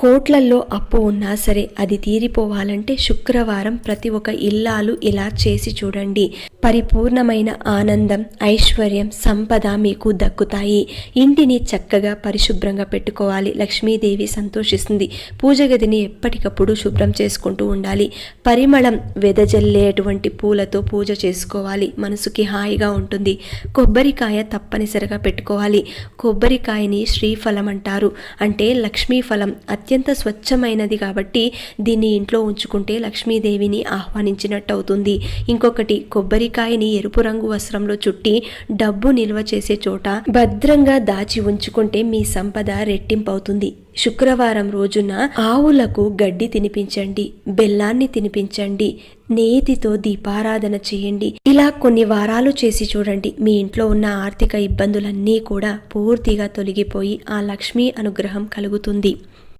కోట్లల్లో అప్పు ఉన్నా సరే అది తీరిపోవాలంటే శుక్రవారం ప్రతి ఒక్క ఇల్లాలు ఇలా చేసి చూడండి. పరిపూర్ణమైన ఆనందం, ఐశ్వర్యం, సంపద మీకు దక్కుతాయి. ఇంటిని చక్కగా పరిశుభ్రంగా పెట్టుకోవాలి. లక్ష్మీదేవి సంతోషిస్తుంది. పూజ గదిని ఎప్పటికప్పుడు శుభ్రం చేసుకుంటూ ఉండాలి. పరిమళం వెదజల్లేటువంటి పూలతో పూజ చేసుకోవాలి. మనసుకి హాయిగా ఉంటుంది. కొబ్బరికాయ తప్పనిసరిగా పెట్టుకోవాలి. కొబ్బరికాయని శ్రీఫలం అంటారు. అంటే లక్ష్మీ ఫలం, అత్యంత స్వచ్ఛమైనది కాబట్టి దీన్ని ఇంట్లో ఉంచుకుంటే లక్ష్మీదేవిని ఆహ్వానించినట్టు అవుతుంది. ఇంకొకటి, కొబ్బరికాయని ఎరుపు రంగు వస్త్రంలో చుట్టి డబ్బు నిల్వ చేసే చోట భద్రంగా దాచి ఉంచుకుంటే మీ సంపద రెట్టింపవుతుంది. శుక్రవారం రోజున ఆవులకు గడ్డి తినిపించండి, బెల్లాన్ని తినిపించండి, నేతితో దీపారాధన చేయండి. ఇలా కొన్ని వారాలు చేసి చూడండి. మీ ఇంట్లో ఉన్న ఆర్థిక ఇబ్బందులన్నీ కూడా పూర్తిగా తొలగిపోయి ఆ లక్ష్మీ అనుగ్రహం కలుగుతుంది.